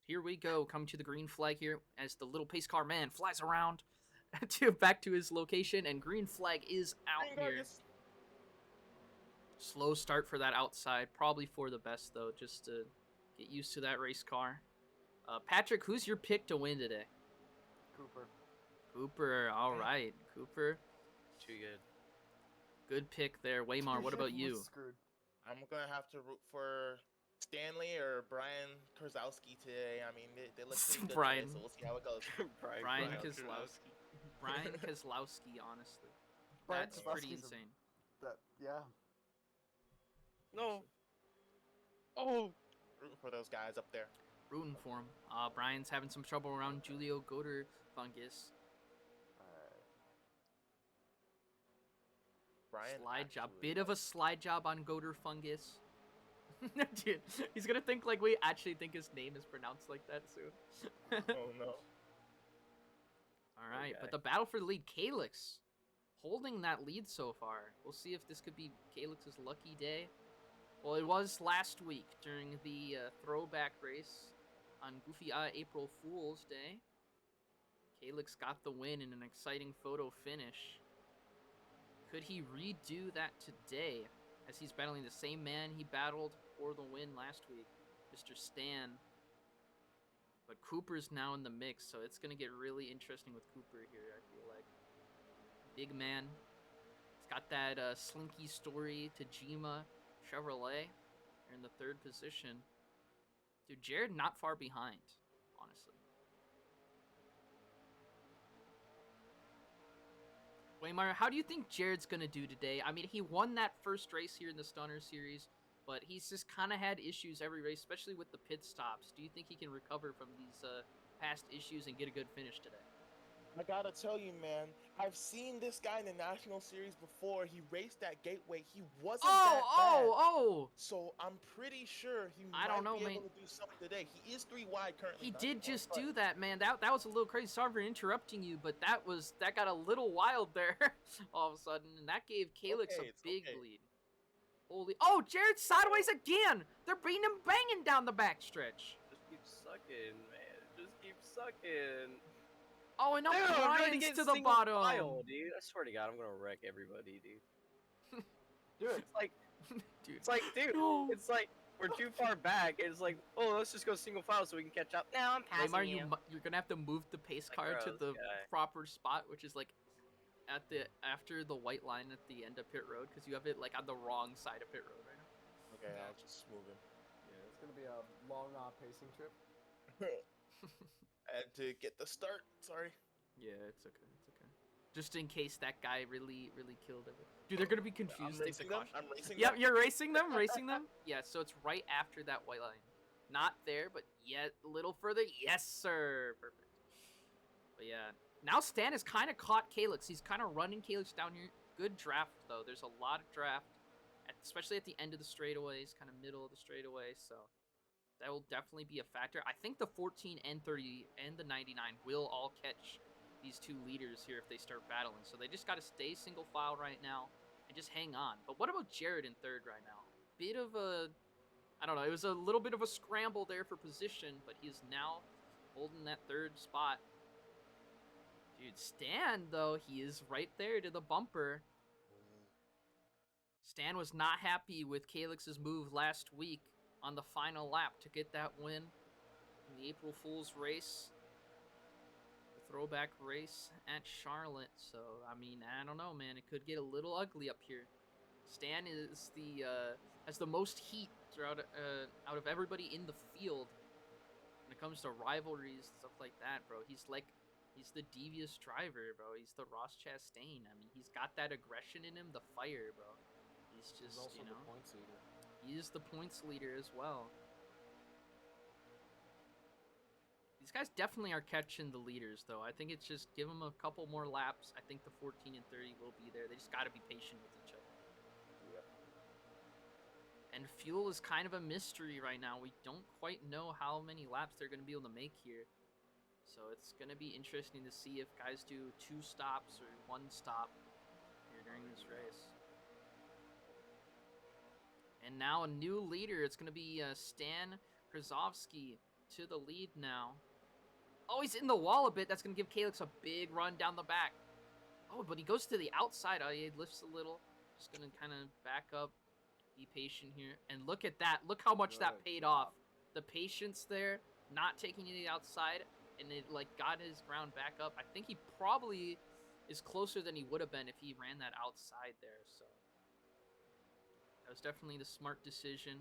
here we go. Coming to the green flag here as the little pace car man flies around to back to his location, and green flag is out here. Slow start for that outside. Probably for the best, though, just to get used to that race car. Patrick, who's your pick to win today? Cooper. Cooper, all right. Cooper. Too good. Good pick there. Waymar, what about you? Screwed. I'm going to have to root for Stanley or Brian Kozlowski today. I mean, they look pretty good Brian. today, so we'll see how it goes. Brian Kozlowski. Brian Kozlowski, honestly. That's pretty insane. Yeah. No. Oh. Rooting for those guys up there. Rooting for him. Brian's having some trouble around Julio Goder Fungus. Brian, slide job. Bit of a slide job on Goder Fungus. Dude, he's gonna think like we actually think his name is pronounced like that soon. Oh no. Alright, but the battle for the lead, Calyx holding that lead so far. We'll see if this could be Calyx's lucky day. Well, it was last week during the throwback race on Goofy April Fool's Day. Calyx got the win in an exciting photo finish. Could he redo that today as he's battling the same man he battled for the win last week, Mr. Stan? But Cooper's now in the mix, so it's going to get really interesting with Cooper here, I feel like. Big man. He's got that Slinky Story Tajima Chevrolet. They're in the third position. Dude, Jared not far behind, honestly. Waymar, how do you think Jared's going to do today? I mean, he won that first race here in the Stunner Series, but he's just kind of had issues every race, especially with the pit stops. Do you think he can recover from these past issues and get a good finish today? I gotta tell you, man, I've seen this guy in the National Series before. He raced at Gateway. He wasn't that bad. So I'm pretty sure he might be able to do something today. He is 3 wide currently. He did just do that, man. That was a little crazy. Sorry for interrupting you, but that got a little wild there all of a sudden, and that gave Calyx a big lead. Holy! Oh, Jared's sideways again. They're beating him banging down the backstretch. Just keep sucking, man. Just keep sucking. Oh, and no, Brian's to the bottom. File, dude. I swear to God, I'm gonna wreck everybody, dude. Dude, it's like, dude. It's like, dude. No. It's like we're too far back. It's like, oh, let's just go single file so we can catch up. Now I'm passing you. You're gonna have to move the pace car to the proper spot, which is like after the white line at the end of pit road, because you have it like on the wrong side of pit road right now. Okay, I'll just move him. Yeah, it's gonna be a long pacing trip. I had to get the start. Sorry. Yeah, it's okay. It's okay. Just in case that guy really killed it. Dude, they're gonna be confused. I'm racing them. I'm racing them. Yep, you're racing them. Racing them. Yeah, so it's right after that white line. Not there, but yet a little further. Yes, sir. Perfect. But yeah, now Stan has kind of caught Calyx. He's kind of running Calyx down here. Good draft though. There's a lot of draft, especially at the end of the straightaways, kind of middle of the straightaway. So that will definitely be a factor. I think the 14 and 30 and the 99 will all catch these two leaders here if they start battling. So they just got to stay single file right now and just hang on. But what about Jared in third right now? Bit of a, I don't know, it was a little bit of a scramble there for position, but he's now holding that third spot. Dude, Stan, though, he is right there to the bumper. Stan was not happy with Calyx's move last week on the final lap to get that win in the April Fool's race, the throwback race at Charlotte. So, I mean, I don't know, man. It could get a little ugly up here. Stan is has the most heat throughout out of everybody in the field when it comes to rivalries and stuff like that, bro. He's the devious driver, bro. He's the Ross Chastain. I mean, he's got that aggression in him, the fire, bro. He's just, he's also the points leader. He is the points leader as well. These guys definitely are catching the leaders, though. I think it's just give them a couple more laps. I think the 14 and 30 will be there. They just got to be patient with each other. Yep. And fuel is kind of a mystery right now. We don't quite know how many laps they're going to be able to make here. So it's going to be interesting to see if guys do 2 stops or 1 stop here during this race. And now a new leader. It's going to be Stan Krasovsky to the lead now. Oh, he's in the wall a bit. That's going to give Calyx a big run down the back. Oh, but he goes to the outside. Oh, he lifts a little. Just going to kind of back up. Be patient here. And look at that. Look how much that paid off. The patience there, not taking it outside, and it like got his ground back up. I think he probably is closer than he would have been if he ran that outside there. So that was definitely the smart decision.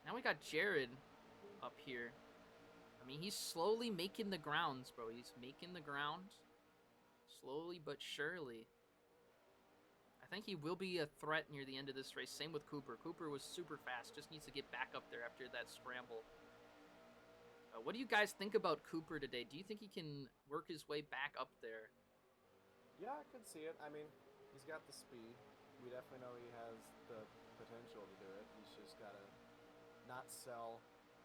Now we got Jared up here. I mean, he's slowly making the grounds, bro. He's making the ground. Slowly but surely. I think he will be a threat near the end of this race. Same with Cooper. Cooper was super fast. Just needs to get back up there after that scramble. What do you guys think about Cooper today? Do you think he can work his way back up there? Yeah, I could see it. I mean, he's got the speed. We definitely know he has the potential to do it. He's just got to not sell.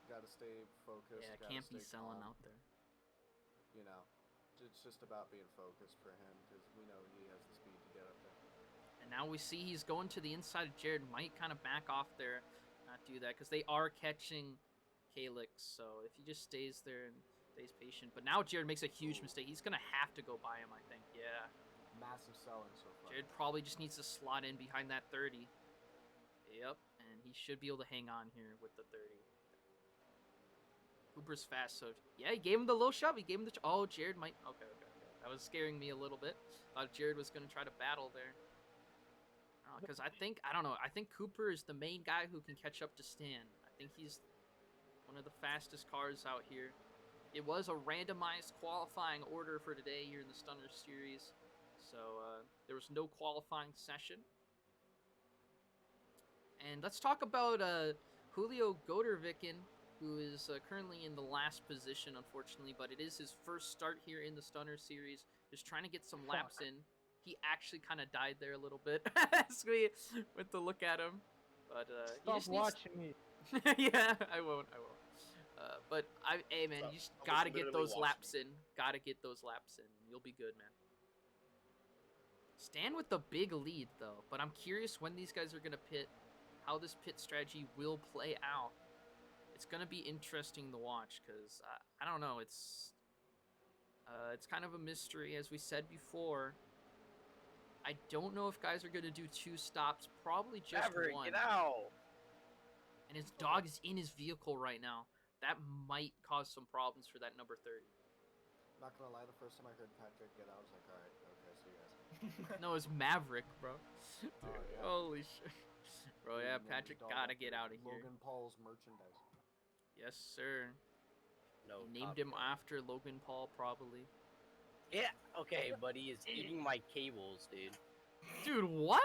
Got to stay focused. Yeah, can't be selling out there. You know, it's just about being focused for him because we know he has the speed to get up there. And now we see he's going to the inside of Jared. Might kind of back off there, not do that, because they are catching Calyx. So if he just stays there and stays patient. But now Jared makes a huge mistake. He's going to have to go by him, I think. Yeah. Massive selling so far. Jared probably just needs to slot in behind that 30. Yep, and he should be able to hang on here with the 30. Cooper's fast, so yeah, he gave him the little shove. He gave him the. Oh, Jared might. Okay. That was scaring me a little bit. Thought Jared was going to try to battle there. Because I don't know. I think Cooper is the main guy who can catch up to Stan. I think he's one of the fastest cars out here. It was a randomized qualifying order for today here in the Stunner Series. So there was no qualifying session. And let's talk about Julio Goderviken, who is currently in the last position, unfortunately, but it is his first start here in the Stunner Series. Just trying to get some laps in. He actually kind of died there a little bit as we went to look at him. But Stop watching me. Yeah, I won't. But hey man, you just gotta get those laps in. Gotta get those laps in. You'll be good, man. Stan with the big lead though, but I'm curious when these guys are gonna pit, how this pit strategy will play out. It's gonna be interesting to watch because I don't know. It's kind of a mystery, as we said before. I don't know if guys are gonna do 2 stops. Probably just Maverick, one. Get out! And his dog is in his vehicle right now. That might cause some problems for that number 30. Not gonna lie, the first time I heard Patrick get out, I was like, all right, okay, see you guys. No, it's Maverick, bro. Dude, Oh, yeah. holy shit. Bro, yeah, And then Patrick dog gotta up get there. out of here. Logan Paul's merchandise. Yes, sir. No. He named him after Logan Paul, probably. Yeah. Okay, but he is eating my cables, dude. Dude, what?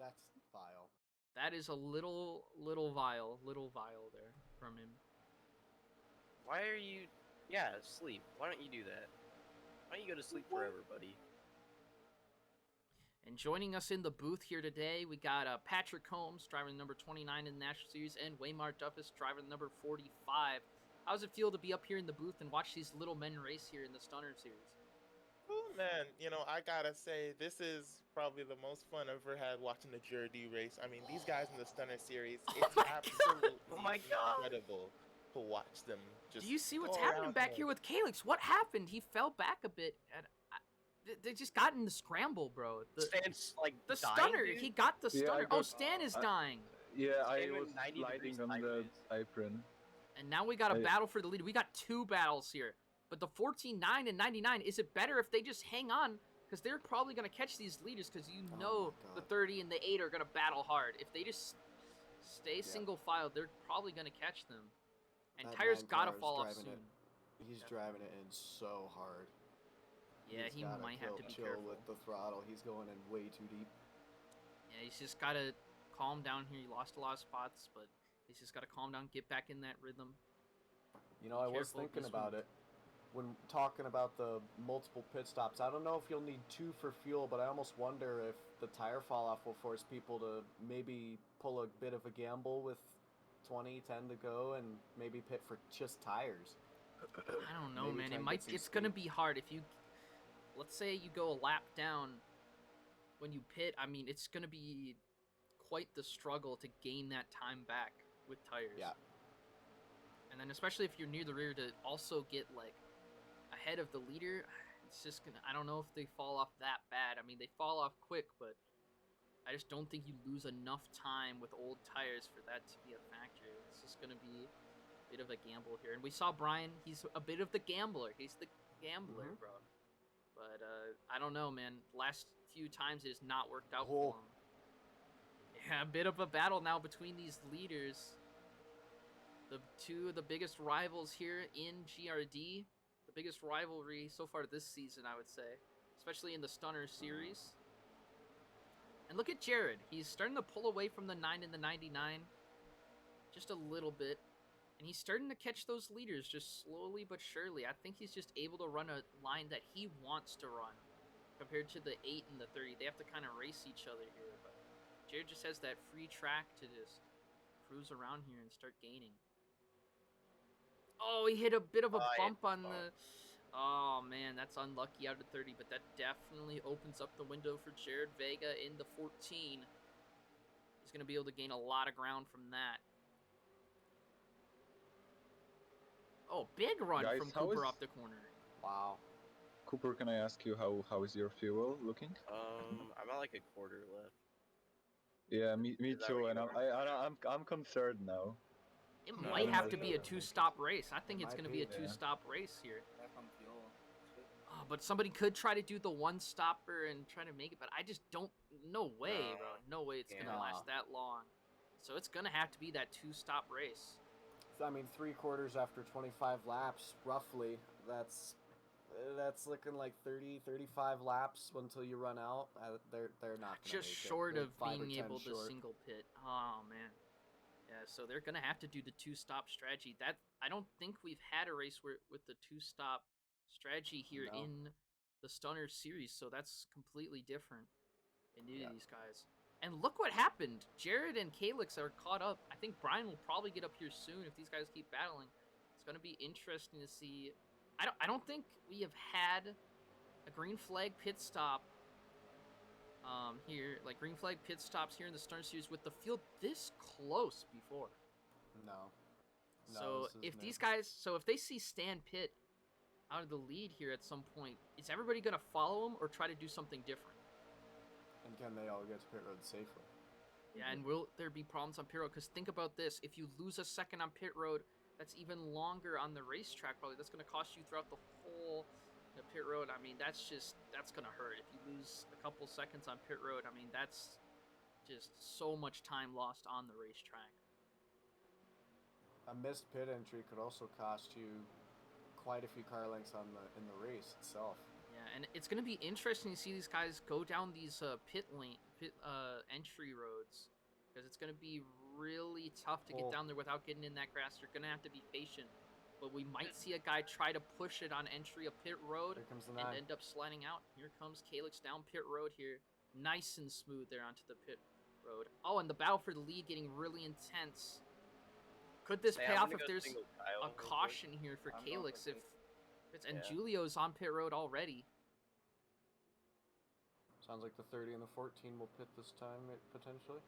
That's vile. That is a little vile there from him. Why are you? Yeah, sleep. Why don't you do that? Why don't you go to sleep forever, buddy? And joining us in the booth here today, we got Patrick Holmes, driving number 29 in the National Series, and Waymar Duffus, driving number 45. How does it feel to be up here in the booth and watch these little men race here in the Stunner Series? Oh man, you know, I gotta say, this is probably the most fun I've ever had watching the GRD race. I mean, these guys in the Stunner Series, it's absolutely incredible to watch them just. Do you see what's go happening around back there. here with Calyx? What happened? He fell back a bit. And they just got in the scramble, bro. Stan's like The dying, stunner. dude? He got the Yeah, stunner. I Oh, got- Stan is dying. Yeah, I Even was 90 sliding degrees on the sideways. apron. And now we got a battle for the lead. We got 2 battles here. But the 14-9 and 99, is it better if they just hang on? Because they're probably going to catch these leaders because you know my the God. 30 and the 8 are going to battle hard. If they just stay single file, they're probably going to catch them. And That tires 9 got to car is fall off driving soon. He's driving it in so hard. Yeah, He's he gotta might have to be chill careful. with the throttle. He's going in way too deep. Yeah, he's just got to calm down here. He lost a lot of spots, but he's just got to calm down, get back in that rhythm. You know, I was Careful thinking this about one. it when talking about the multiple pit stops. I don't know if you'll need 2 for fuel, but I almost wonder if the tire fall off will force people to maybe pull a bit of a gamble with 10 to go and maybe pit for just tires. I don't know, Maybe man. try It and might. get some It's gonna speed. be hard if you. Let's say you go a lap down. When you pit, I mean, it's gonna be quite the struggle to gain that time back with tires. Yeah. And then especially if you're near the rear to also get like ahead of the leader, it's just gonna, I don't know if they fall off that bad. I mean, they fall off quick, but I just don't think you lose enough time with old tires for that to be a factor. It's just gonna be a bit of a gamble here. And we saw Brian, he's a bit of the gambler. He's the gambler, bro. But I don't know, man. Last few times it has not worked out for him. Yeah, a bit of a battle now between these leaders. The two of the biggest rivals here in GRD. The biggest rivalry so far this season, I would say. Especially in the Stunner series. And look at Jared. He's starting to pull away from the 9 and the 99. Just a little bit. And he's starting to catch those leaders just slowly but surely. I think he's just able to run a line that he wants to run. Compared to the 8 and the 30. They have to kind of race each other here. But Jared just has that free track to just cruise around here and start gaining. Oh, he hit a bit of a bump on the... Oh, man, that's unlucky out of 30, but that definitely opens up the window for Jared Vega in the 14. He's going to be able to gain a lot of ground from that. Oh, big run Guys, from Cooper off the corner. Wow. Cooper, can I ask you how is your fuel looking? I'm at like a quarter left. Yeah, me Is that too, what and you I'm concerned now. It No, might it have might to be. be a two-stop race. I think It it's might going to be a be, yeah. two-stop race here. Back on fuel. Oh, but somebody could try to do the one-stopper and try to make it, but I just don't... No way, bro. No way it's going to Yeah. last that long. So it's going to have to be that two-stop race. I mean, 3/4 after 25 laps, roughly. That's looking like 30, 35 laps until you run out. They're not gonna Just make short it. of They're 5 or being 10 able to short. single pit. Oh, man. Yeah, so they're going to have to do the two-stop strategy. That I don't think we've had a race where with the two-stop strategy here No. in the Stunner series, so that's completely different in Yeah. these guys. And look what happened. Jared and Calyx are caught up. I think Brian will probably get up here soon if these guys keep battling. It's going to be interesting to see. I don't think we have had a green flag pit stop here, like green flag pit stops here in the Stunner series with the field this close before. No. So if these guys, if they see Stan pit out of the lead here at some point, is everybody going to follow him or try to do something different? And can they all get to pit road safely? Yeah, and will there be problems on pit road? Because think about this. If you lose a second on pit road, that's even longer on the racetrack probably. That's going to cost you throughout the whole pit road. I mean, that's going to hurt. If you lose a couple seconds on pit road, I mean, that's just so much time lost on the racetrack. A missed pit entry could also cost you quite a few car lengths in the race itself. Yeah, and it's going to be interesting to see these guys go down these pit entry roads, because it's going to be really tough to get down there without getting in that grass. You're going to have to be patient, but we might see a guy try to push it on entry of pit road Here comes the and 9. end up sliding out. Here comes Calyx down pit road here, nice and smooth there onto the pit road. Oh, and the battle for the lead getting really intense. Could this pay off if there's a caution here for Calyx? And Julio's on pit road already. Sounds like the 30 and the 14 will pit this time, potentially.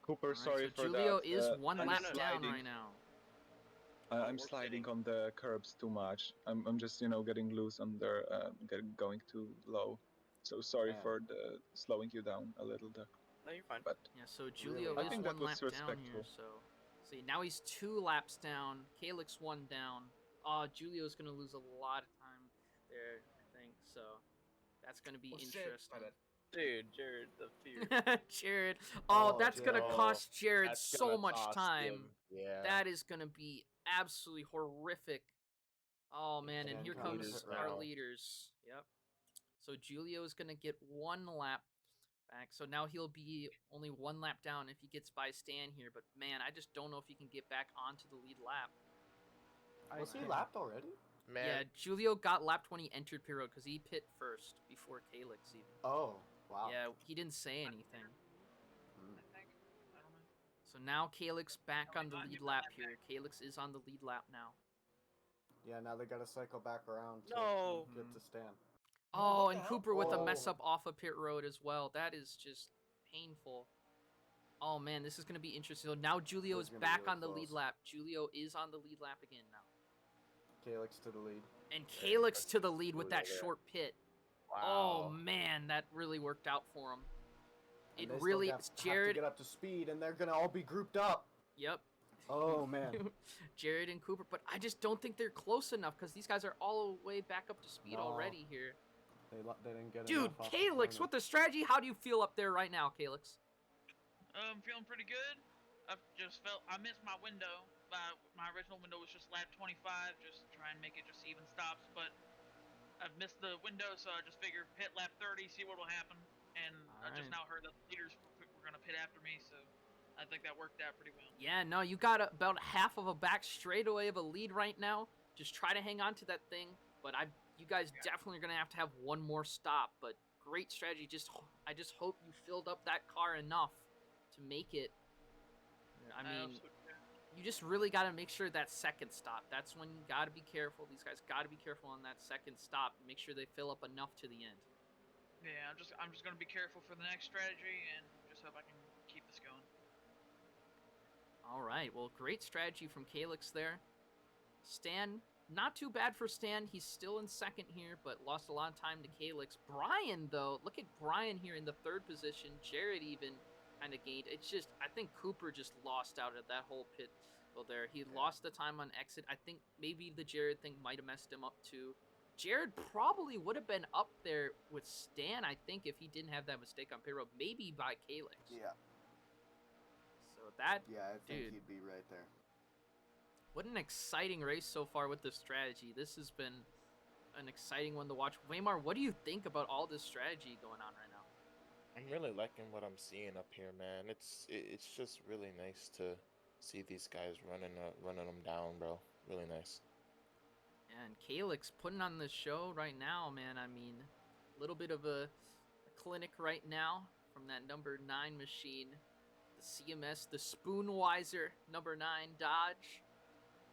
Cooper, Right, sorry so for Julio that. is one I'm lap down sliding. right now. I'm sliding on the curbs too much. I'm just getting loose under, going too low. So sorry Man. for the slowing you down a little there. No, you're fine. But Yeah, so Julio Really? I is think one that lap was down here. respectful. So see, now he's 2 laps down. Calyx 1 down. Julio's gonna lose a lot of time there, I think. So that's gonna be interesting. Dude, Jared, the fear. Jared. Oh, That's gonna Jared. cost Jared That's so gonna much cost time. him. Yeah. That is gonna be absolutely horrific. Oh man, and And here comes comes pit our road. leaders. Yep. So Julio's gonna get 1 lap back. So now he'll be only 1 lap down if he gets by Stan here. But man, I just don't know if he can get back onto the lead lap. Was he lapped already? Man. Yeah, Julio got lapped when he entered pit road because he pit first before Calyx even. Oh, wow. Yeah, he didn't say anything. Mm. So now Calyx back on the lead lap here. Calyx is on the lead lap now. Yeah, now they gotta cycle back around to No. get to Stan. Oh, what and the hell? Cooper with a Oh. mess up off of pit road as well. That is just painful. Oh man, this is gonna be interesting. So now Julio is back on the lead lap. Julio is on the lead lap again now. Calyx to the lead. And Calyx to the lead with that short pit. Wow. Oh man, that really worked out for him. And It really have Jared to get up to speed, and they're gonna all be grouped up. Yep. Oh man. Jared and Cooper, but I just don't think they're close enough because these guys are all the way back up to speed already here. They didn't get Dude, enough. Calyx, with the strategy, how do you feel up there right now, Calyx? I'm feeling pretty good. I've just felt I missed my window. My original window was just lap 25, just try and make it just even stops. But I've missed the window, so I just figured pit lap 30, see what will happen. And I just now heard that the leaders were gonna pit after me, so I think that worked out pretty well. Yeah, no, you got about half of a back straightaway of a lead right now. Just try to hang on to that thing. But you guys definitely are gonna have to have one more stop. But great strategy. I just hope you filled up that car enough to make it. I mean, you just really got to make sure that second stop. That's when you got to be careful. These guys got to be careful on that second stop. Make sure they fill up enough to the end. Yeah, I'm just gonna be careful for the next strategy and just hope I can keep this going. All right. Well, great strategy from Calyx there. Stan, not too bad for Stan. He's still in second here, but lost a lot of time to Calyx. Brian, though, look at Brian here in the third position. Jared even kind of gained. It's just, I think Cooper just lost out at that whole pit there. He lost the time on exit. I think maybe the Jared thing might have messed him up too. Jared probably would have been up there with Stan, I think, if he didn't have that mistake on pit road. Maybe by Calyx. Yeah. So that, yeah, I think dude, he'd be right there. What an exciting race so far with this strategy. This has been an exciting one to watch. Waymar, what do you think about all this strategy going on right now? I'm really liking what I'm seeing up here, man. It's just really nice to see these guys running them down, bro. Really nice. And Calyx putting on the show right now, man. I mean, a little bit of a clinic right now from that number 9 machine. The CMS, the Spoonwiser number 9 Dodge.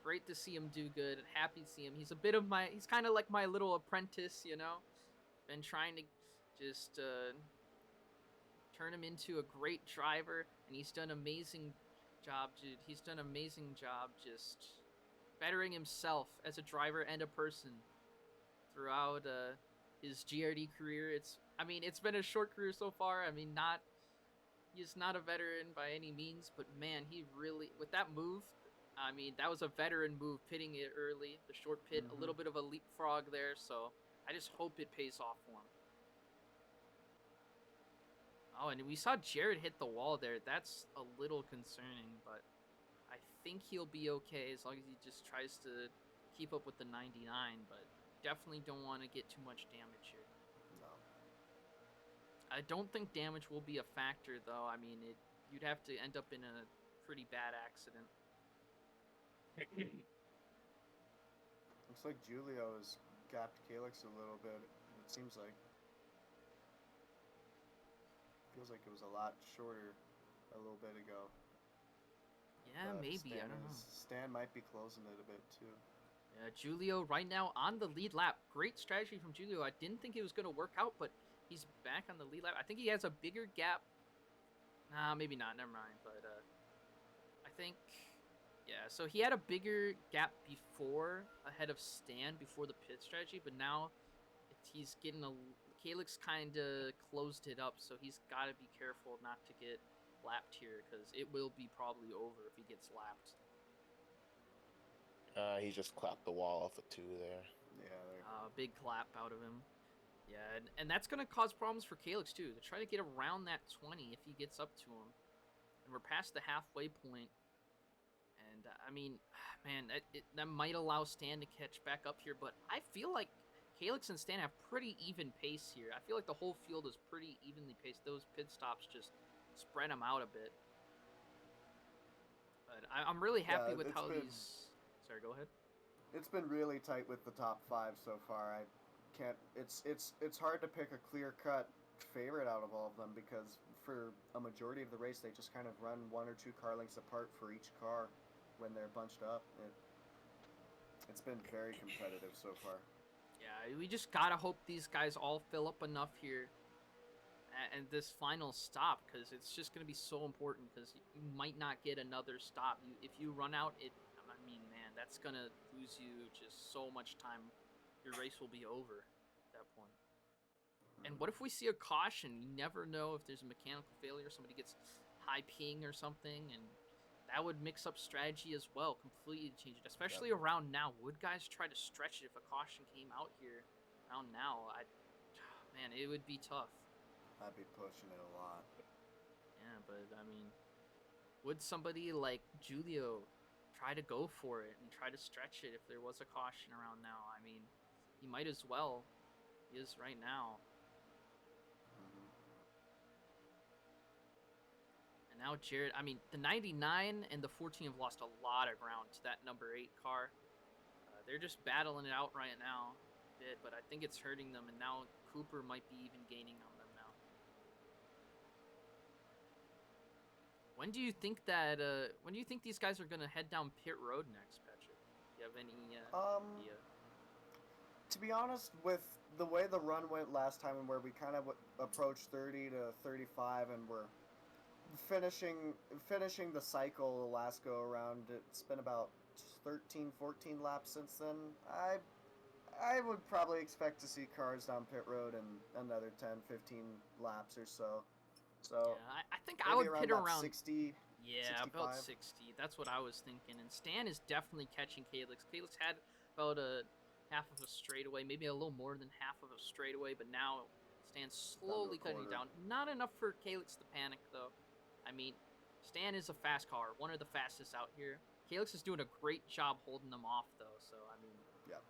Great to see him do good. Happy to see him. He's kind of like my little apprentice, you know. Been trying to just turn him into a great driver, and he's done an amazing job, dude. He's done an amazing job just bettering himself as a driver and a person throughout his GRD career. It's been a short career so far. I mean, he's not a veteran by any means, but man, he really, with that move, I mean, that was a veteran move, pitting it early, the short pit, a little bit of a leapfrog there, so I just hope it pays off for him. Oh, and we saw Jared hit the wall there. That's a little concerning, but I think he'll be okay as long as he just tries to keep up with the 99, but definitely don't want to get too much damage here. No. I don't think damage will be a factor, though. I mean, you'd have to end up in a pretty bad accident. Looks like Julio has gapped Calyx a little bit, it seems like. Feels like it was a lot shorter a little bit ago. Yeah, maybe. I don't know. Stan might be closing it a bit, too. Yeah, Julio right now on the lead lap. Great strategy from Julio. I didn't think it was going to work out, but he's back on the lead lap. I think he has a bigger gap. Nah, maybe not. Never mind. But I think... Yeah, so he had a bigger gap before, ahead of Stan, before the pit strategy, but now he's getting Calyx kind of closed it up, so he's got to be careful not to get lapped here, because it will be probably over if he gets lapped. He just clapped the wall off a 2 there. Yeah, big clap out of him. Yeah, and that's going to cause problems for Calyx, too, to try to get around that 20 if he gets up to him. And we're past the halfway point. And, I mean, man, that might allow Stan to catch back up here, but I feel like Calyx and Stan have pretty even pace here. I feel like the whole field is pretty evenly paced. Those pit stops just spread them out a bit. But I'm really happy with how these... Sorry, go ahead. It's been really tight with the top 5 so far. I can't... It's hard to pick a clear-cut favorite out of all of them, because for a majority of the race, they just kind of run 1 or 2 car lengths apart for each car when they're bunched up. It's been very competitive so far. Yeah, we just gotta hope these guys all fill up enough here. and this final stop, because it's just going to be so important, because you might not get another stop. If you run out, I mean, man, that's going to lose you just so much time. Your race will be over at that point. And what if we see a caution? You never know if there's a mechanical failure, somebody gets high ping or something, and that would mix up strategy as well, completely change it. Especially around now. Would guys try to stretch it if a caution came out here around now? Man, it would be tough. I'd be pushing it a lot. Yeah, but I mean, would somebody like Julio try to go for it and try to stretch it if there was a caution around now? I mean, he might as well. He is right now. And now Jared, I mean, the 99 and the 14 have lost a lot of ground to that number 8 car. They're just battling it out right now a bit, but I think it's hurting them, and now Cooper might be even gaining on them now. When do you think that? When do you think these guys are gonna head down pit road next, Patrick? Do you have any idea? To be honest, with the way the run went last time, and where we kind of approached 30 to 35, and we're finishing the cycle the last go around, it's been about 13, 14 laps since then. I would probably expect to see cars down pit road in another 10, 15 laps or so. So yeah, I think I would pit around 60. Yeah, 65. about 60. That's what I was thinking. And Stan is definitely catching Calyx. Calyx had about a half of a straightaway, maybe a little more than half of a straightaway, but now Stan's slowly cutting down. Not enough for Calyx to panic, though. I mean, Stan is a fast car, one of the fastest out here. Calyx is doing a great job holding them off, though. So I mean, yeah,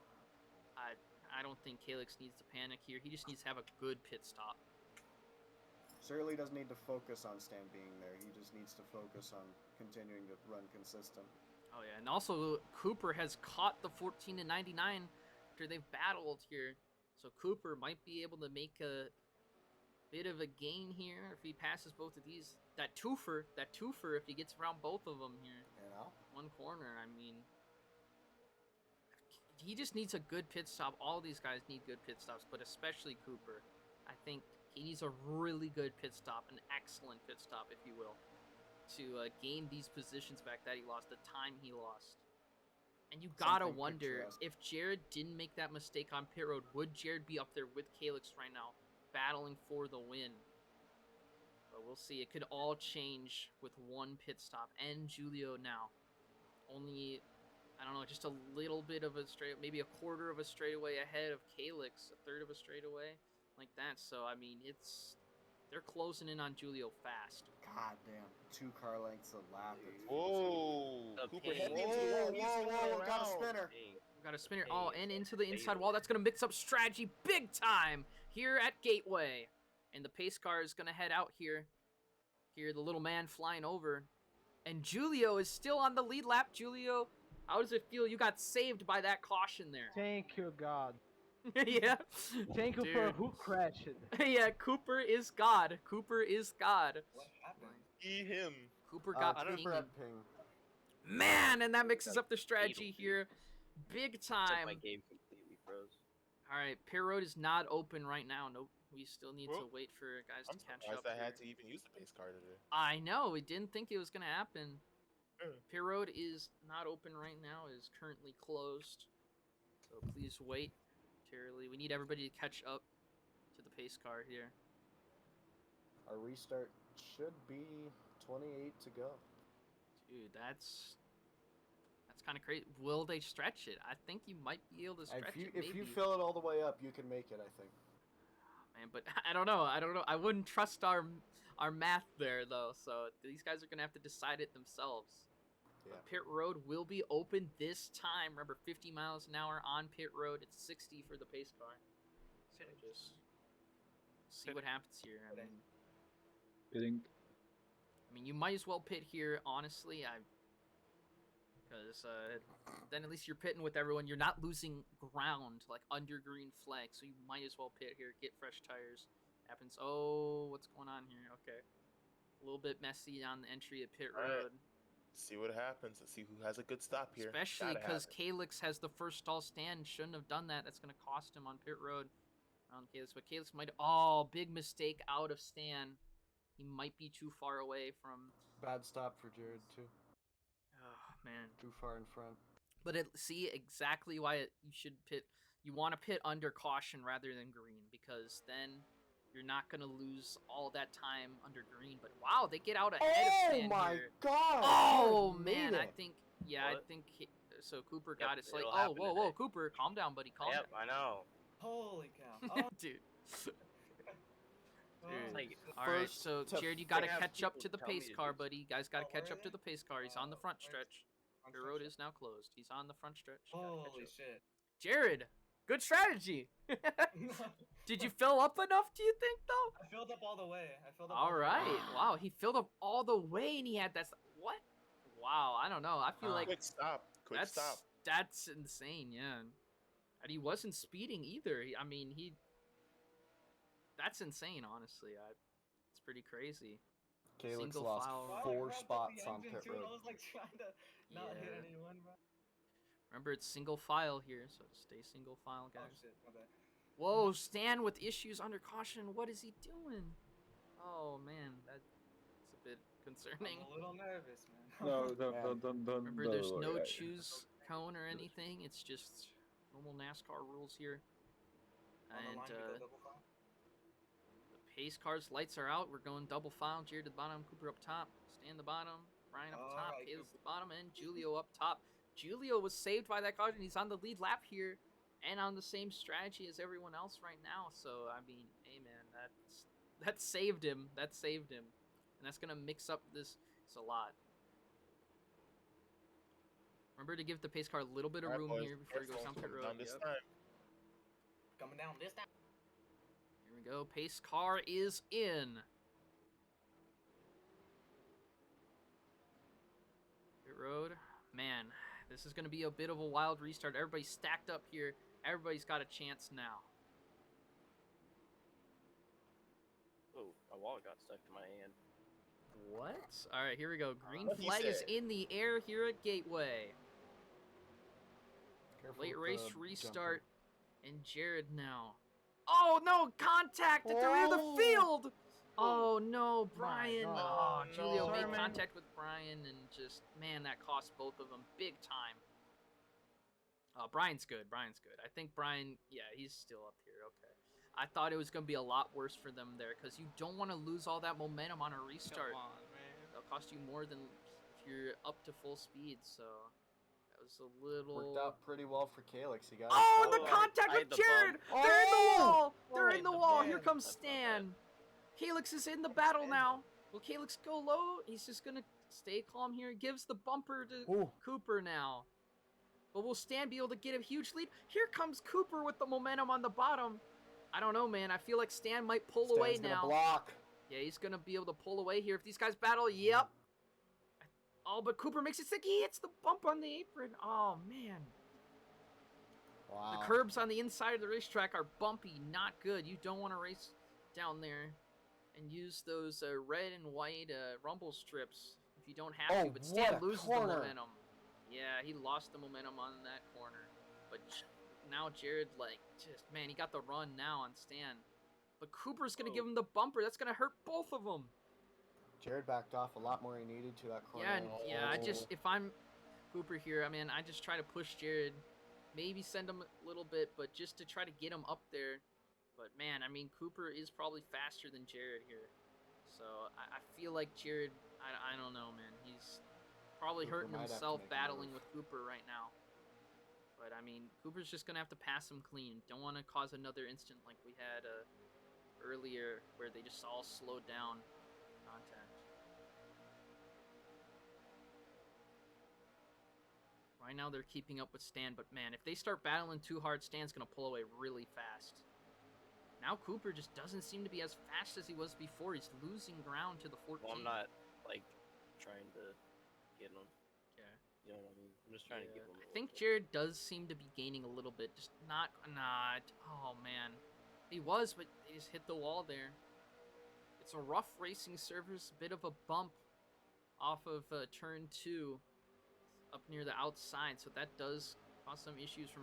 I don't think Calyx needs to panic here. He just needs to have a good pit stop. Certainly doesn't need to focus on Stan being there. He just needs to focus on continuing to run consistent. Oh yeah, and also Cooper has caught the 14 to 99 after they've battled here, so Cooper might be able to make a bit of a gain here if he passes both of these. That twofer, if he gets around both of them here. You know? One corner, I mean. He just needs a good pit stop. All these guys need good pit stops, but especially Cooper. I think he needs a really good pit stop, an excellent pit stop, if you will, to gain these positions back that he lost, the time he lost. And you gotta wonder, if Jared didn't make that mistake on pit road, would Jared be up there with Calyx right now, battling for the win? But we'll see. It could all change with one pit stop. And Julio now. Only, I don't know, just a little bit of a straight, maybe a quarter of a straightaway ahead of Calyx, a third of a straightaway, like that. So, I mean, they're closing in on Julio fast. God damn, 2 car lengths a lap. Whoa! Cooper, whoa, got a spinner. Got a spinner. Oh, and into the inside wall. That's going to mix up strategy big time here at Gateway. And the pace car is going to head out here. Here, the little man flying over. And Julio is still on the lead lap. Julio, how does it feel? You got saved by that caution there. Thank you, God. Yeah. Thank you for who crashed. Yeah, Cooper is God. Cooper is God. What happened? Him. Cooper got ping. Man, and that mixes up the strategy here. Big time. My game completely froze. All right, pit road is not open right now. Nope. We still need to wait for guys to catch up. I had to even use the pace car today. I know. We didn't think it was going to happen. Pit road is not open right now. It is currently closed. So please wait. We need everybody to catch up to the pace car here. Our restart should be 28 to go. Dude, that's kind of crazy. Will they stretch it? I think you might be able to stretch it. If you fill it all the way up, you can make it, I think. Man, but I don't know. I wouldn't trust our math there, though. So these guys are going to have to decide it themselves. Yeah. Pit road will be open this time. Remember, 50 miles an hour on pit road. It's 60 for the pace car. So just see what happens here. I mean, you might as well pit here, honestly. Because then at least you're pitting with everyone. You're not losing ground, like under green flag. So you might as well pit here, get fresh tires. Happens. Oh, what's going on here? Okay. A little bit messy on the entry of pit road. See what happens. Let's see who has a good stop here. Especially because Calyx has the first stall stand. Shouldn't have done that. That's going to cost him on pit road. around Calyx, but Calyx might. Oh, big mistake out of Stan. He might be too far away from. Bad stop for Jared too. Oh man, too far in front. But see exactly why you should pit. You want to pit under caution rather than green because then you're not gonna lose all that time under green. But wow, they get out ahead of Stan here. Oh my god! Oh man, I What? think so. Cooper Yep, got it. It's like, it'll oh, happen whoa, today. Cooper, calm down, buddy, calm Yep, down. I know. Holy cow. Oh, Dude. Dude. Like, All right, First so to Jared, you gotta have catch up people to the tell me pace to car, do buddy. You guys gotta Oh, catch where up are to they? the pace car. He's on the front Where's- stretch. on Your front road stretch? is now closed. He's on the front stretch. You gotta catch Holy up. shit. Jared, good strategy. Did you fill up enough? Do you think though? I filled up all the way. All right. Wow, he filled up all the way, and he had that. What? Wow, I don't know. I feel like Quick stop. Quick stop. that's insane. Yeah, and he wasn't speeding either. I mean, that's insane. Honestly, it's pretty crazy. Calyx Single lost file. 4 spots on pit road. I was like trying to not hit Yeah. anyone, bro. Remember, it's single file here, so stay single file, Oh guys. shit, my bad. Whoa, Stan with issues under caution. What is he doing? Oh man, that's a bit concerning. I'm a little nervous, man. No, Man. don't. Remember, don't there's no worry. choose cone or anything. It's just normal NASCAR rules here. On the And line, we go double file. the pace cars lights are out. We're going double file. Jared at the bottom, Cooper up top, Stan the bottom, Brian up top, Alright, Caleb's Cooper. the bottom, and Julio up top. Julio was saved by that caution. He's on the lead lap here, and on the same strategy as everyone else right now. So I mean, hey man, that saved him. That saved him, and that's gonna mix up this. It's a lot. Remember to give the pace car a little bit of Alright, room boys, here before he goes careful, down pit coming road. down this Yep. time. Coming down this time. Here we go. Pace car is in. Pit road. Man, this is going to be a bit of a wild restart. Everybody's stacked up here. Everybody's got a chance now. oh, my wallet got stuck to my hand. What? All right, here we go. Green What he flag is said. in the air here at Gateway. Careful Late with race the restart. And Jared now. Oh, no! Contact at the rear of the Oh. field! Oh, no, Brian. God. Oh, Oh, Julio no. made Sorry, man. contact with Brian, and just, man, that cost both of them big time. Brian's good. Brian's good. I think Brian, yeah, he's still up here. Okay. I thought it was going to be a lot worse for them there, because you don't want to lose all that momentum on a restart. Come on, man. It'll cost you more than if you're up to full speed, so that was a little... Worked out pretty well for Calyx. He got Oh, his the I- contact I with hit the Jared! bump. They're in the Oh! wall! They're I in the hit the wall! bump. Here comes That's not bad. Stan! Calyx is in the battle now! Will Calyx go low? He's just gonna stay calm here. Gives the bumper to Ooh. Cooper now. But will Stan be able to get a huge lead? Here comes Cooper with the momentum on the bottom. I don't know, man. I feel like Stan might pull away Stan's gonna now. block. Yeah, he's gonna be able to pull away here if these guys battle. Yep. Oh, but Cooper makes it stick. He hits the bump on the apron. Oh, man. Wow. The curbs on the inside of the racetrack are bumpy, not good. You don't want to race down there and use those red and white rumble strips if you don't have Oh, to. But Stan what a loses corner. the momentum. Yeah, he lost the momentum on that corner. But now Jared, like, just, man, he got the run now on Stan. But Cooper's going to give him the bumper. That's going to hurt both of them. Jared backed off a lot more than he needed to that corner. Yeah, yeah. I Oh. just, if I'm Cooper here, I mean, I just try to push Jared, maybe send him a little bit, but just to try to get him up there. But man, I mean, Cooper is probably faster than Jared here, so I feel like Jared. I don't know, man. He's probably Cooper hurting might have to himself make a battling move. with Cooper right now. But I mean, Cooper's just gonna have to pass him clean. Don't want to cause another instant like we had earlier, where they just all slowed down contact. Right now they're keeping up with Stan, but man, if they start battling too hard, Stan's gonna pull away really fast. Now Cooper just doesn't seem to be as fast as he was before. He's losing ground to the 14. Well, I'm not, like, trying to get him. Yeah. You know what I mean? I'm just trying to give him I think Jared does seem to be gaining a little bit. Just not. Oh man, he was, but he just hit the wall there. It's a rough racing surface, bit of a bump off of turn 2, up near the outside. So that does cause some issues for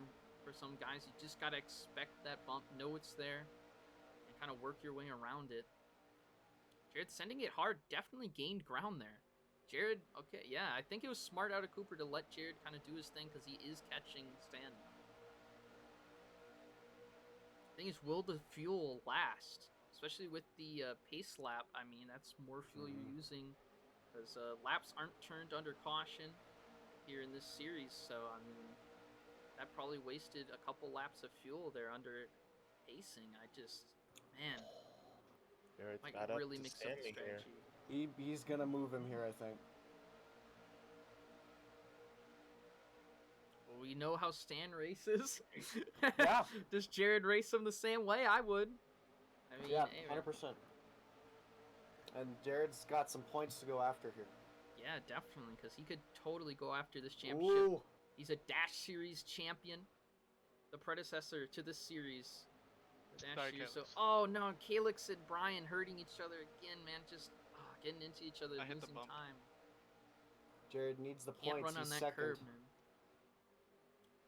For some guys, you just gotta expect that bump, know it's there, and kind of work your way around it. Jared sending it hard, definitely gained ground there. Jared, okay, yeah, I think it was smart out of Cooper to let Jared kind of do his thing because he is catching Stan. The thing is, will the fuel last? Especially with the pace lap, I mean, that's more fuel you're using because laps aren't turned under caution here in this series, so, I mean, that probably wasted a couple laps of fuel there under pacing. I just, man, might really mix up the strategy. He's gonna move him here, I think. Well, we know how Stan races. Yeah. Does Jared race him the same way? I would. I mean, yeah, hey, 100%. And Jared's got some points to go after here. Yeah, definitely, because he could totally go after this championship. Ooh. He's a Dash Series champion, the predecessor to this series. The Dash Series. So, oh no, Calyx and Brian hurting each other again, man. Just getting into each other, losing time. Jared needs the Can't points. run on He's that second. curve, man.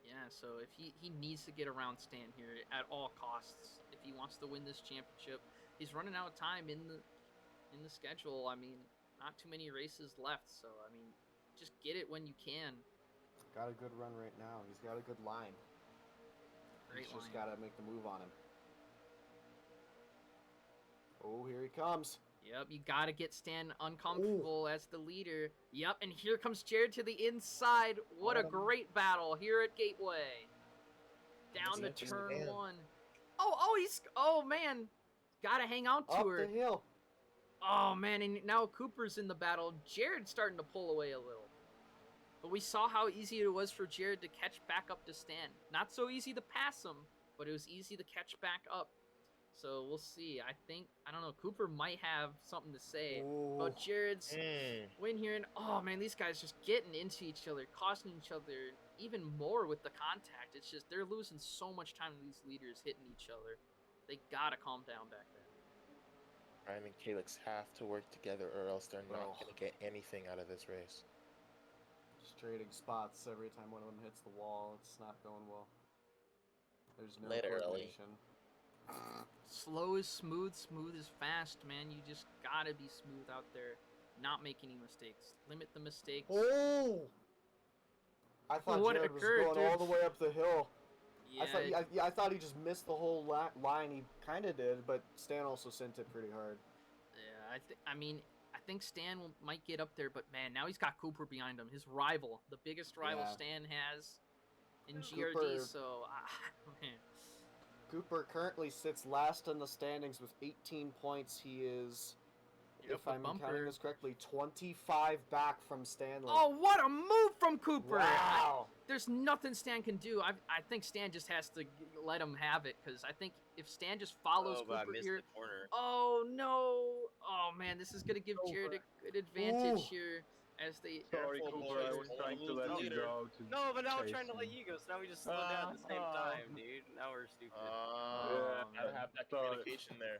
Yeah, so if he needs to get around Stan here at all costs if he wants to win this championship. He's running out of time in the schedule. I mean, not too many races left, so I mean, just get it when you can. Got a good run right now. He's got a good line. Great He's line. just got to make the move on him. Oh, here he comes. Yep, you got to get Stan uncomfortable as the leader. Yep, and here comes Jared to the inside. What a great battle here at Gateway. Down to turn one. Oh, man. Got to hang on to Up her. the hill. Oh, man, and now Cooper's in the battle. Jared's starting to pull away a little. But we saw how easy it was for Jared to catch back up to Stan. Not so easy to pass him, but it was easy to catch back up. So we'll see. I don't know, Cooper might have something to say about Jared's win here. And oh man, these guys just getting into each other, costing each other even more with the contact. It's just, they're losing so much time to these leaders hitting each other. They gotta calm down back there. Brian and Calyx have to work together or else they're not going to get anything out of this race. Just trading spots every time one of them hits the wall. It's not going well. There's no coordination. Slow is smooth, smooth is fast, man. You just gotta be smooth out there. Not make any mistakes. Limit the mistakes. Oh! I thought What Jared was occurred, going all the way up the hill. Yeah, I thought he just missed the whole line. He kind of did, but Stan also sent it pretty hard. Yeah, I think Stan might get up there, but man, now he's got Cooper behind him. His rival, the biggest rival Stan has in GRD. Cooper, so, man. Cooper currently sits last in the standings with 18 points. He is, if I'm counting this correctly, 25 back from Stanley. Oh, what a move from Cooper! Wow! There's nothing Stan can do. I think Stan just has to let him have it, because I think if Stan just follows Cooper here... The corner. Oh, no! Oh, man, this is going to give Jared a good advantage here. As they... Sorry, Cooper, I was trying to let you go. No, but now I'm trying to let you go, so now we just slow down at the same time, dude. Now we're stupid. Gotta have that communication there.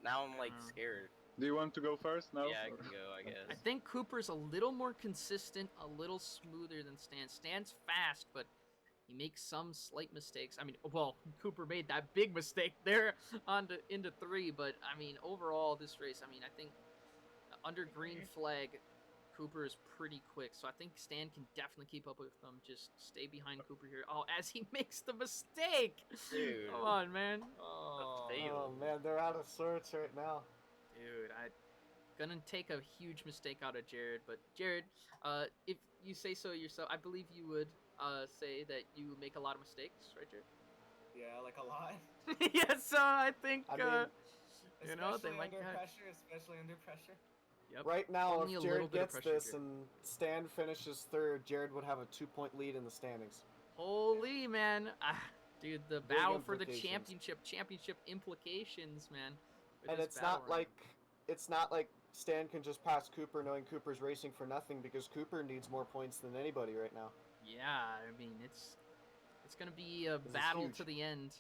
Now I'm like scared. Do you want to go first? No? Yeah, I can go, I guess. I think Cooper's a little more consistent, a little smoother than Stan. Stan's fast, but he makes some slight mistakes. I mean, well, Cooper made that big mistake there into 3, but I mean, overall, this race, I mean, I think under green flag, Cooper is pretty quick, so I think Stan can definitely keep up with them. Just stay behind Cooper here. Oh, as he makes the mistake! Dude. Come on, man. Oh, man, they're out of sorts right now. Dude, gonna take a huge mistake out of Jared, but Jared, if you say so yourself, I believe you would say that you make a lot of mistakes, right, Jared? Yeah, like a lot. Yes, I think, you know, they Especially might especially under pressure. Yep. Right now, Only if a little Jared bit of gets pressure, this Jared. and Stan finishes third, Jared would have a 2-point lead in the standings. Holy, man. Dude, the battle for the implications. championship implications, man. And it's not like Stan can just pass Cooper knowing Cooper's racing for nothing, because Cooper needs more points than anybody right now. Yeah, I mean, it's going to be a battle to the end.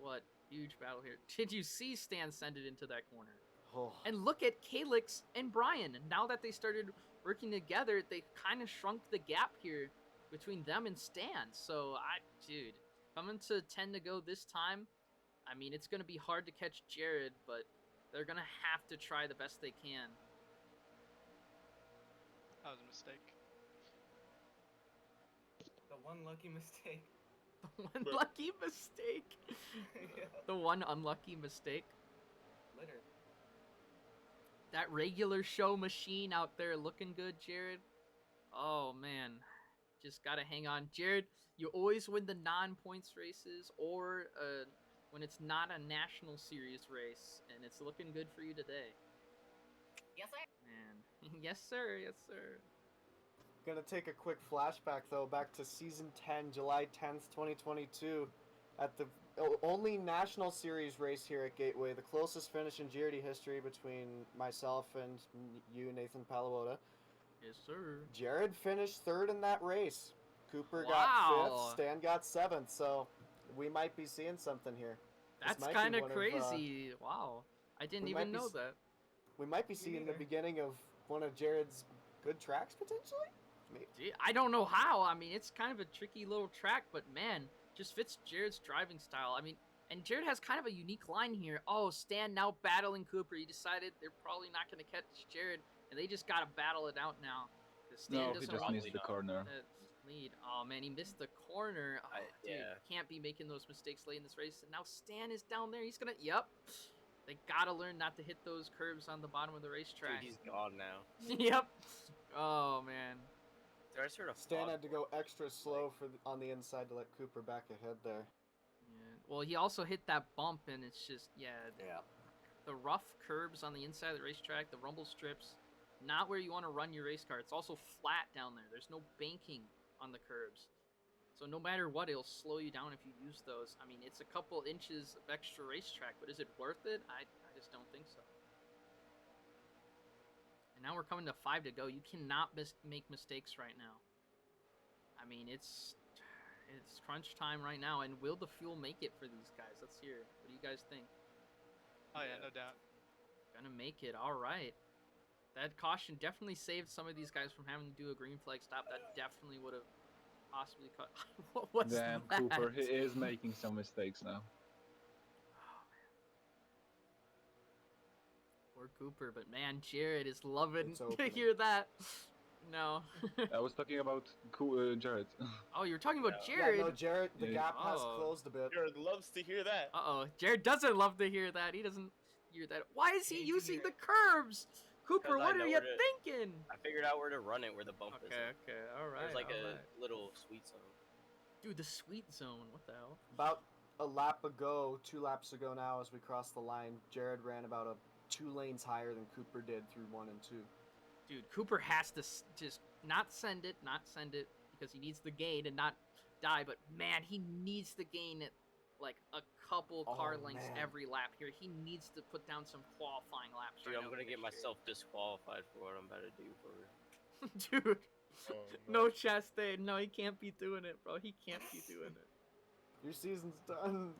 What? Huge battle here. Did you see Stan send it into that corner? Oh. And look at Calyx and Brian. Now that they started working together, they kind of shrunk the gap here between them and Stan. So, dude, coming to 10 to go this time, I mean, it's going to be hard to catch Jared, but they're going to have to try the best they can. That was a mistake. The one lucky mistake. The one lucky mistake. Yeah. The one unlucky mistake. Literally. That regular show machine out there looking good, Jared. Oh, man. Just got to hang on. Jared, you always win the non-points races or when it's not a national series race, and it's looking good for you today. Yes, sir. Man. Yes, sir. Yes, sir. Gonna take a quick flashback though, back to season 10, July 10th, 2022, at the only national series race here at Gateway, the closest finish in GRD history between myself and you, Nathan Palawota. Yes, sir. Jared finished third in that race. Cooper got Wow. 5th, Stan got 7th, so we might be seeing something here. That's kind of crazy. Wow. I didn't even know that. We might be seeing the beginning of one of Jared's good tracks, potentially? Maybe. I don't know how. I mean, it's kind of a tricky little track, but man, just fits Jared's driving style. I mean, and Jared has kind of a unique line here. Oh, Stan now battling Cooper. He decided they're probably not going to catch Jared, and they just got to battle it out now. No, he just missed the corner. Lead. Oh man, he missed the corner. Oh, dude, yeah. Can't be making those mistakes late in this race. And now Stan is down there. He's gonna. Yep. They gotta learn not to hit those curves on the bottom of the racetrack. Dude, he's gone now. Yep. Oh man. Did I sort of Stan had to go extra slow on the inside to let Cooper back ahead there. Yeah. Well, he also hit that bump, and it's just Yeah. The rough curbs on the inside of the racetrack, the rumble strips, not where you want to run your race car. It's also flat down there. There's no banking on the curbs. So no matter what, it'll slow you down if you use those. I mean, it's a couple inches of extra racetrack, but is it worth it? I just don't think so. And now we're coming to 5 to go. You cannot make mistakes right now. I mean, it's crunch time right now. And will the fuel make it for these guys? Let's hear it. What do you guys think? Oh yeah, no doubt. Gonna make it. All right. That caution definitely saved some of these guys from having to do a green flag stop. That definitely would have possibly cut. What's Damn, that? Cooper, he is making some mistakes now. Oh, man. Poor Cooper, but man, Jared is loving to hear that. No. I was talking about Jared. Oh, you're talking about Jared? Yeah, no, Jared, the Yeah. gap has closed a bit. Jared loves to hear that. Uh-oh. Jared doesn't love to hear that. He doesn't hear that. Why is he using the curbs? Cooper, what are you thinking? I figured out where to run it, where the bump is. Okay, all right. There's like a little sweet zone. Dude, the sweet zone. What the hell? About a lap ago, 2 laps ago now, as we crossed the line, Jared ran about 2 lanes higher than Cooper did through 1 and 2. Dude, Cooper has to just not send it, because he needs the gain and not die. But man, he needs the gain at like a couple car lengths every lap here. He needs to put down some qualifying laps. Dude, right I'm gonna get myself disqualified for what I'm about to do for her. Dude, no Chastain. No, he can't be doing it, bro. He can't be doing it. Your season's done.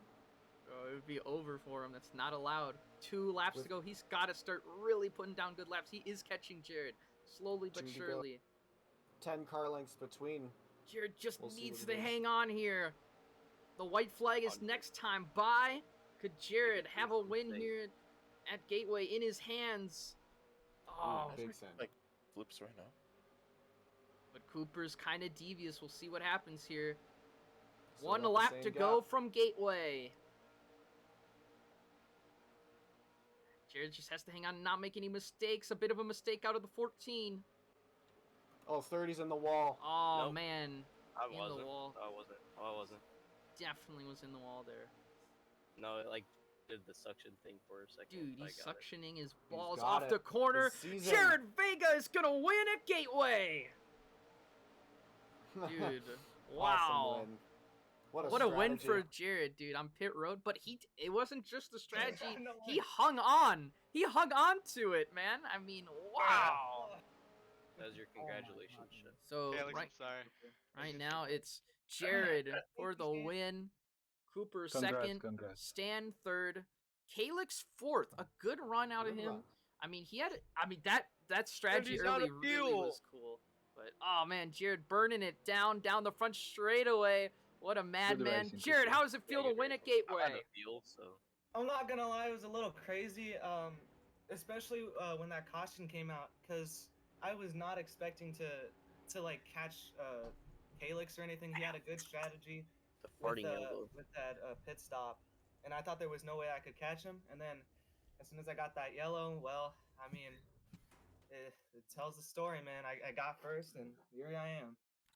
Oh, it would be over for him. That's not allowed. 2 laps to go. He's got to start really putting down good laps. He is catching Jared, slowly but surely. 10 car lengths between. Jared just needs to hang on here. The white flag is next time by. Could Jared have a win here at Gateway in his hands? Oh, big send. Like flips right now. But Cooper's kind of devious. We'll see what happens here. So 1 lap to go from Gateway. Jared just has to hang on and not make any mistakes. A bit of a mistake out of the 14. Oh, 30's in the wall. Oh, Nope. man. I In wasn't. the wall. I wasn't. Oh, I wasn't. Definitely was in the wall there. No, it like did the suction thing for a second. Dude, I he's got it. suctioning his balls got off it. the corner. This season. Jared Vega is going to win at Gateway. Dude, wow. Awesome win. What a win strategy. for Jared, dude, on pit road. But it wasn't just the strategy. No He hung on. He hung on to it, man. I mean, wow. That was your congratulations shit. So Alex, right, I'm sorry. right now it's Jared for the win. Cooper second. Congrats. Stan third. Calix fourth. A good run out of Good him. run. I mean, that strategy he's out early of really fuel. was cool. But But oh man, Jared burning it down the front straightaway. What a madman. Jared, how does it feel to win at Gateway? I'm not gonna lie, it was a little crazy, especially when that caution came out, because I was not expecting to like catch Calyx or anything. He had a good strategy with that pit stop, and I thought there was no way I could catch him. And then as soon as I got that yellow, well, I mean, it tells the story, man. I got first, and here I am.